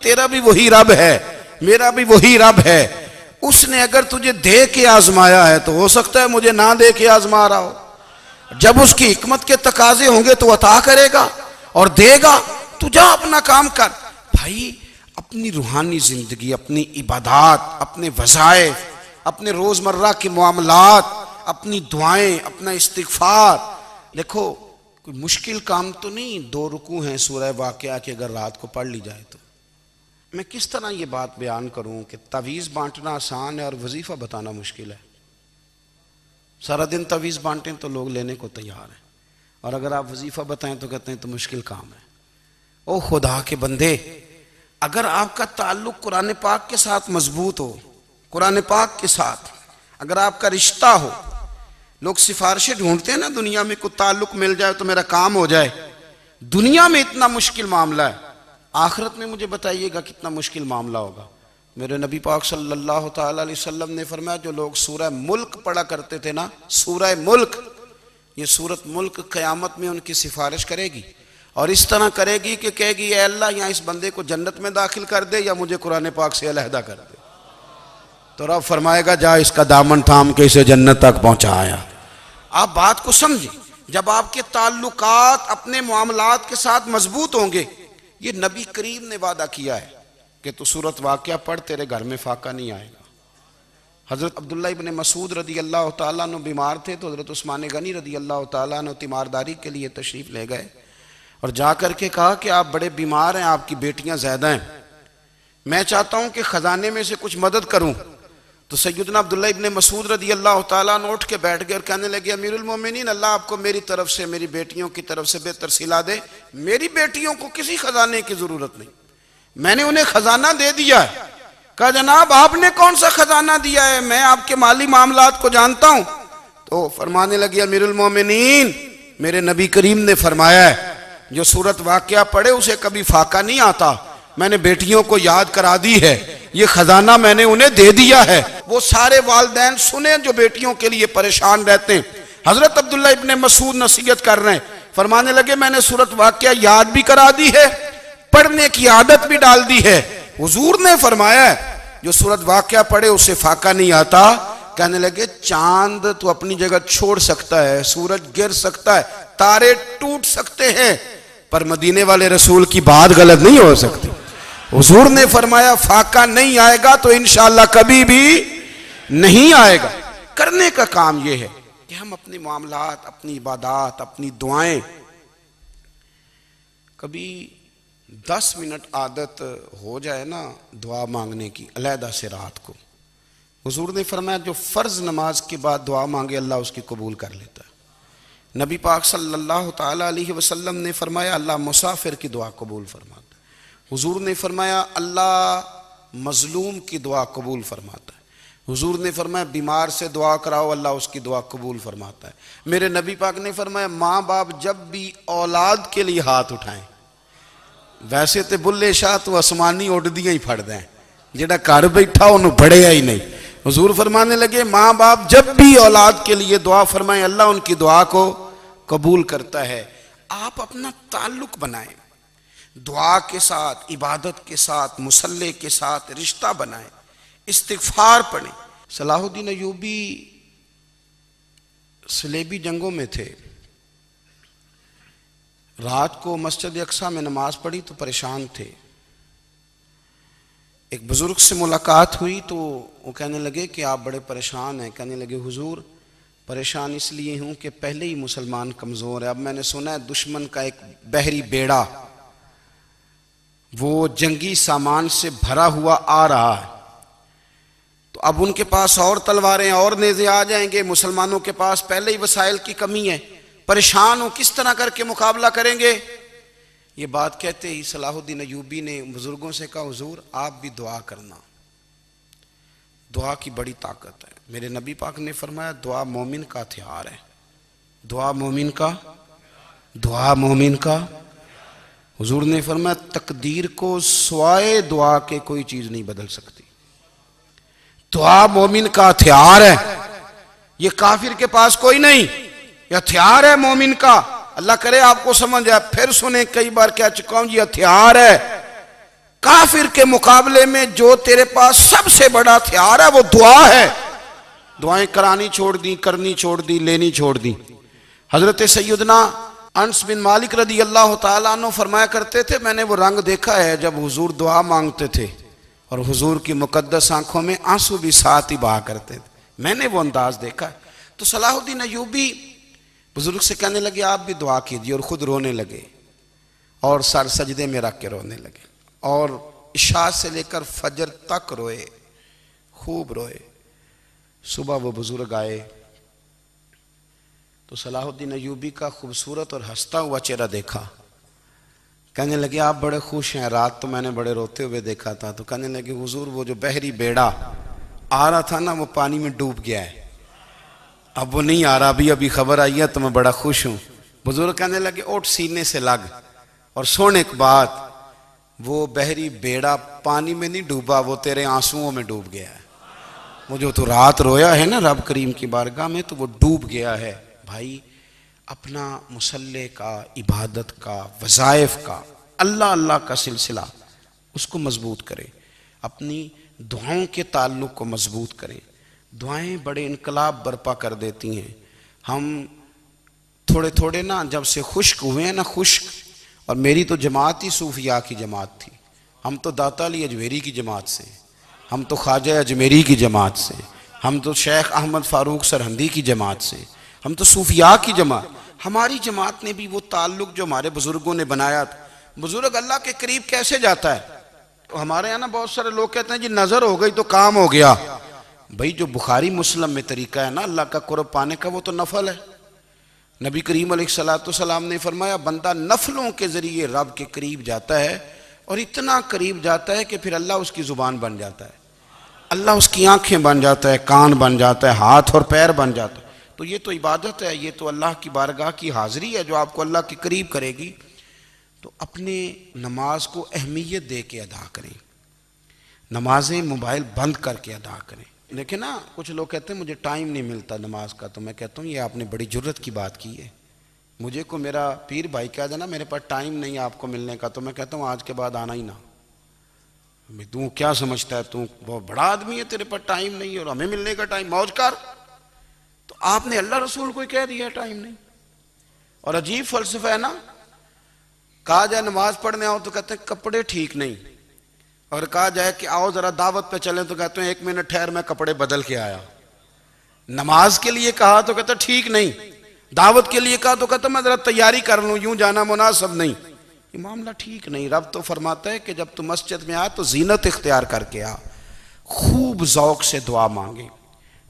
تیرا بھی وہی رب ہے، میرا بھی وہی رب ہے. اس نے اگر تجھے دے کے آزمایا ہے تو ہو سکتا ہے مجھے نہ دے کے آزما رہا ہو. جب اس کی حکمت کے تقاضے ہوں گے تو عطا کرے گا اور دے گا. تو جا اپنا کام کر. بھائی اپنی روحانی زندگی، اپنی عبادات، اپنے وظائف، اپنے روزمرہ کے معاملات، اپنی دعائیں، اپنا استغفار. دیکھو کوئی مشکل کام تو نہیں، 2 رکوع ہیں سورہ واقعہ کے اگر رات کو پڑھ لی جائے تو. میں کس طرح یہ بات بیان کروں کہ تعویذ بانٹنا آسان ہے اور وظیفہ بتانا مشکل ہے. سارا دن تعویذ بانٹیں تو لوگ لینے کو تیار ہیں، اور اگر آپ وظیفہ بتائیں تو کہتے ہیں تو مشکل کام ہے. او خدا کے بندے، اگر آپ کا تعلق قرآن پاک کے ساتھ مضبوط ہو، قرآن پاک کے ساتھ اگر آپ کا رشتہ ہو، لوگ سفارشیں ڈھونڈتے ہیں نا دنیا میں، کوئی تعلق مل جائے تو میرا کام ہو جائے. دنیا میں اتنا مشکل معاملہ ہے، آخرت میں مجھے بتائیے گا کتنا مشکل معاملہ ہوگا. میرے نبی پاک صلی اللہ تعالی علیہ وسلم نے فرمایا جو لوگ سورہ ملک پڑھا کرتے تھے نا، سورہ ملک، یہ سورت ملک قیامت میں ان کی سفارش کرے گی اور اس طرح کرے گی کہ کہے گی اے اللہ یہاں اس بندے کو جنت میں داخل کر دے یا مجھے قرآن پاک سے علیحدہ کر دے. تو رب فرمائے گا جا اس کا دامن تھام کے اسے جنت تک پہنچایا. آپ بات کو سمجھیں. جب آپ کے تعلقات اپنے معاملات کے ساتھ مضبوط ہوں گے، یہ نبی کریم نے وعدہ کیا ہے کہ تو سورت واقعہ پڑھ تیرے گھر میں فاقہ نہیں آئے گا. حضرت عبداللہ ابن مسعود رضی اللہ تعالیٰ عنہ بیمار تھے تو حضرت عثمان غنی رضی اللہ تعالیٰ عنہ تیمارداری کے لیے تشریف لے گئے اور جا کر کے کہا کہ آپ بڑے بیمار ہیں، آپ کی بیٹیاں زیادہ ہیں، میں چاہتا ہوں کہ خزانے میں سے کچھ مدد کروں. تو سیدنا عبداللہ ابن مسعود رضی اللہ تعالیٰ عنہ اٹھ کے بیٹھ گئے اور کہنے لگے امیر المومنین، اللہ آپ کو میری طرف سے میری بیٹیوں کی طرف سے بہتر صلہ دے. میری بیٹیوں کو کسی خزانے کی ضرورت نہیں، میں نے انہیں خزانہ دے دیا ہے. کہا جناب آپ نے کون سا خزانہ دیا ہے، میں آپ کے مالی معاملات کو جانتا ہوں. تو فرمانے لگے امیر المومنین، میرے نبی کریم نے فرمایا ہے جو سورت واقعہ پڑھے اسے کبھی فاقہ نہیں آتا. میں نے بیٹیوں کو یاد کرا دی ہے، یہ خزانہ میں نے انہیں دے دیا ہے. وہ سارے والدین سنیں جو بیٹیوں کے لیے پریشان رہتے ہیں. حضرت عبداللہ ابن مسعود نصیحت کر رہے ہیں، فرمانے لگے میں نے سورت واقعہ یاد بھی کرا دی ہے، پڑھنے کی عادت بھی ڈال دی ہے. حضور نے فرمایا ہے جو سورت واقعہ پڑھے اسے فاقہ نہیں آتا. کہنے لگے چاند تو اپنی جگہ چھوڑ سکتا ہے، سورج گر سکتا ہے، تارے ٹوٹ سکتے ہیں، پر مدینے والے رسول کی بات غلط نہیں ہو سکتی. حضور نے فرمایا فاقہ نہیں آئے گا تو انشاءاللہ کبھی بھی نہیں آئے گا. کرنے کا کام یہ ہے کہ ہم اپنے معاملات، اپنی عبادات، اپنی دعائیں کبھی 10 منٹ عادت ہو جائے نا دعا مانگنے کی علیحدہ سے رات کو. حضور نے فرمایا جو فرض نماز کے بعد دعا مانگے اللہ اس کی قبول کر لیتا ہے. نبی پاک صلی اللہ تعالیٰ علیہ وسلم نے فرمایا اللہ مسافر کی دعا قبول فرماتا ہے. حضور نے فرمایا اللہ مظلوم کی دعا قبول فرماتا ہے. حضور نے فرمایا بیمار سے دعا کراؤ اللہ اس کی دعا قبول فرماتا ہے. میرے نبی پاک نے فرمایا ماں باپ جب بھی اولاد کے لیے ہاتھ اٹھائیں، ویسے تے بلے شاہ تو آسمانی اڑ دیاں ہی پھڑ دیں، جڑا گھر بیٹھا انہوں بڑھیا ہی نہیں. حضور فرمانے لگے ماں باپ جب بھی اولاد کے لیے دعا فرمائیں اللہ ان کی دعا کو قبول کرتا ہے. آپ اپنا تعلق بنائیں دعا کے ساتھ، عبادت کے ساتھ، مصلی کے ساتھ رشتہ بنائیں، استغفار پڑھیں. صلاح الدین ایوبی صلیبی جنگوں میں تھے، رات کو مسجد اقصیٰ میں نماز پڑھی تو پریشان تھے. ایک بزرگ سے ملاقات ہوئی تو وہ کہنے لگے کہ آپ بڑے پریشان ہیں. کہنے لگے حضور پریشان اس لیے ہوں کہ پہلے ہی مسلمان کمزور ہے، اب میں نے سنا ہے دشمن کا ایک بحری بیڑا وہ جنگی سامان سے بھرا ہوا آ رہا ہے، تو اب ان کے پاس اور تلواریں اور نیزے آ جائیں گے، مسلمانوں کے پاس پہلے ہی وسائل کی کمی ہے، پریشان ہوں کس طرح کر کے مقابلہ کریں گے. یہ بات کہتے ہی صلاح الدین ایوبی نے بزرگوں سے کہا حضور آپ بھی دعا کرنا، دعا کی بڑی طاقت ہے. میرے نبی پاک نے فرمایا دعا مومن کا ہتھیار ہے، دعا مومن کا، دعا مومن کا. حضور نے فرمایا تقدیر کو سوائے دعا کے کوئی چیز نہیں بدل سکتی. دعا مومن کا ہتھیار ہے، یہ کافر کے پاس کوئی نہیں، یہ ہتھیار ہے مومن کا. اللہ کرے آپ کو سمجھ آئے. پھر سنیں کئی بار کہہ چکا ہوں یہ ہتھیار ہے. کافر کے مقابلے میں جو تیرے پاس سب سے بڑا ہتھیار ہے وہ دعا ہے. دعائیں کرانی چھوڑ دی، کرنی چھوڑ دی، لینی چھوڑ دی. حضرت سیدنا انس بن مالک رضی اللہ تعالیٰ عنہ فرمایا کرتے تھے میں نے وہ رنگ دیکھا ہے جب حضور دعا مانگتے تھے اور حضور کی مقدس آنکھوں میں آنسو بھی ساتھ ہی بہا کرتے تھے، میں نے وہ انداز دیکھا ہے. تو صلاح الدین ایوبی بزرگ سے کہنے لگے آپ بھی دعا کیجیے، اور خود رونے لگے اور سر سجدے میں رکھ کے رونے لگے اور عشاء سے لے کر فجر تک روئے، خوب روئے. صبح وہ بزرگ آئے تو صلاح الدین ایوبی کا خوبصورت اور ہنستا ہوا چہرہ دیکھا. کہنے لگے آپ بڑے خوش ہیں، رات تو میں نے بڑے روتے ہوئے دیکھا تھا. تو کہنے لگے حضور وہ جو بحری بیڑا آ رہا تھا نا وہ پانی میں ڈوب گیا ہے، اب وہ نہیں آ رہا، ابھی خبر آئی ہے تو میں بڑا خوش ہوں. بزرگ کہنے لگے اٹھ سینے سے لگ اور سن ایک بات، وہ بحری بیڑا پانی میں نہیں ڈوبا، وہ تیرے آنسوؤں میں ڈوب گیا ہے. وہ جو تو رات رویا ہے نا رب کریم کی بارگاہ میں تو وہ ڈوب گیا ہے. بھائی اپنا مصلے کا، عبادت کا، وظائف کا، اللہ اللہ کا سلسلہ اس کو مضبوط کریں، اپنی دعاؤں کے تعلق کو مضبوط کریں۔ دعائیں بڑے انقلاب برپا کر دیتی ہیں۔ ہم تھوڑے تھوڑے نا جب سے خشک ہوئے ہیں نا، خشک، اور میری تو جماعت ہی صوفیاء کی جماعت تھی، ہم تو داتا علی اجمیری کی جماعت سے، ہم تو خواجہ اجمیری کی جماعت سے، ہم تو شیخ احمد فاروق سرہندی کی جماعت سے، ہم تو صوفیاء کی جماعت۔ ہماری جماعت نے بھی وہ تعلق جو ہمارے بزرگوں نے بنایا تھا۔ بزرگ اللہ کے قریب کیسے جاتا ہے؟ ہمارے یہاں نا بہت سارے لوگ کہتے ہیں جی نظر ہو گئی تو کام ہو گیا۔ بھائی جو بخاری مسلم میں طریقہ ہے نا اللہ کا قرب پانے کا، وہ تو نفل ہے۔ نبی کریم علیہ السلام نے فرمایا بندہ نفلوں کے ذریعے رب کے قریب جاتا ہے، اور اتنا قریب جاتا ہے کہ پھر اللہ اس کی زبان بن جاتا ہے، اللہ اس کی آنکھیں بن جاتا ہے، کان بن جاتا ہے، ہاتھ اور پیر بن جاتا ہے۔ تو یہ تو عبادت ہے، یہ تو اللہ کی بارگاہ کی حاضری ہے جو آپ کو اللہ کے قریب کرے گی۔ تو اپنے نماز کو اہمیت دے کے ادا کریں، نمازیں موبائل بند کر کے ادا کریں۔ لیکن نا کچھ لوگ کہتے ہیں مجھے ٹائم نہیں ملتا نماز کا، تو میں کہتا ہوں یہ آپ نے بڑی جرت کی بات کی ہے۔ مجھے کو میرا پیر بھائی کہہ دینا میرے پاس ٹائم نہیں آپ کو ملنے کا، تو میں کہتا ہوں آج کے بعد آنا ہی نہ۔ تو کیا سمجھتا ہے تو بہت بڑا آدمی ہے، تیرے پاس ٹائم نہیں ہے اور ہمیں ملنے کا ٹائم، موج کر۔ تو آپ نے اللہ رسول کو کہہ دیا ٹائم نہیں۔ اور عجیب فلسفہ ہے نا، کہا جائے نماز پڑھنے آؤ تو کہتے ہیں کپڑے ٹھیک نہیں، اور کہا جائے کہ آؤ ذرا دعوت پہ چلیں تو کہتے ہیں 1 منٹ ٹھہر میں کپڑے بدل کے آیا۔ نماز کے لیے کہا تو کہتے ہیں ٹھیک نہیں، دعوت کے لیے کہا تو کہتا میں ذرا تیاری کر لوں، یوں جانا مناسب نہیں۔ یہ معاملہ ٹھیک نہیں۔ رب تو فرماتا ہے کہ جب تم مسجد میں آ تو زینت اختیار کر کے آ، خوب ذوق سے دعا مانگیں،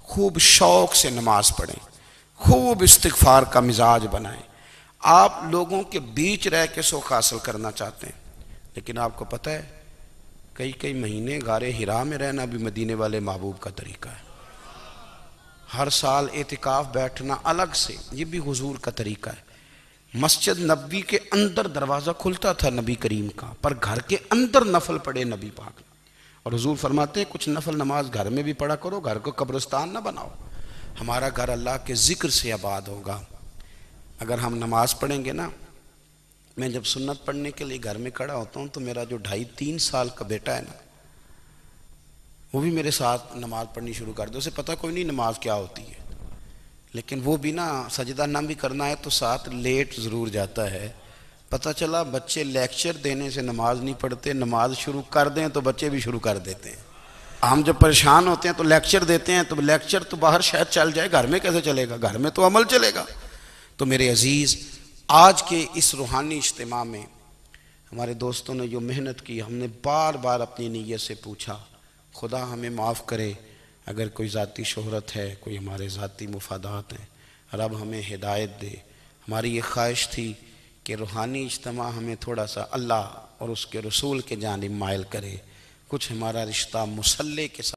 خوب شوق سے نماز پڑھیں، خوب استغفار کا مزاج بنائیں۔ آپ لوگوں کے بیچ رہ کے سوکھ حاصل کرنا چاہتے ہیں، لیکن آپ کو پتہ ہے کئی مہینے غار حرا میں رہنا بھی مدینے والے محبوب کا طریقہ ہے۔ ہر سال اعتکاف بیٹھنا الگ سے، یہ بھی حضور کا طریقہ ہے۔ مسجد نبوی کے اندر دروازہ کھلتا تھا نبی کریم کا، پر گھر کے اندر نفل پڑھے نبی پاک، اور حضور فرماتے ہیں کچھ نفل نماز گھر میں بھی پڑھا کرو، گھر کو قبرستان نہ بناؤ۔ ہمارا گھر اللہ کے ذکر سے آباد ہوگا۔ اگر ہم نماز پڑھیں گے نا، میں جب سنت پڑھنے کے لیے گھر میں کھڑا ہوتا ہوں تو میرا جو 2.5-3 سال کا بیٹا ہے نا، وہ بھی میرے ساتھ نماز پڑھنی شروع کر دے۔ اسے پتہ کوئی نہیں نماز کیا ہوتی ہے، لیکن وہ بھی نا سجدہ نہ بھی کرنا ہے تو ساتھ لیٹ ضرور جاتا ہے۔ پتہ چلا بچے لیکچر دینے سے نماز نہیں پڑھتے، نماز شروع کر دیں تو بچے بھی شروع کر دیتے ہیں۔ ہم جب پریشان ہوتے ہیں تو لیکچر دیتے ہیں، تو لیکچر تو باہر شاید چل جائے، گھر میں کیسے چلے گا؟ گھر میں تو عمل چلے گا۔ تو میرے عزیز، آج کے اس روحانی اجتماع میں ہمارے دوستوں نے جو محنت کی، ہم نے بار بار اپنی نیت سے پوچھا خدا ہمیں معاف کرے اگر کوئی ذاتی شہرت ہے، کوئی ہمارے ذاتی مفادات ہیں، رب ہمیں ہدایت دے۔ ہماری یہ خواہش تھی کہ روحانی اجتماع ہمیں تھوڑا سا اللہ اور اس کے رسول کے جانب مائل کرے، کچھ ہمارا رشتہ مصلی کے ساتھ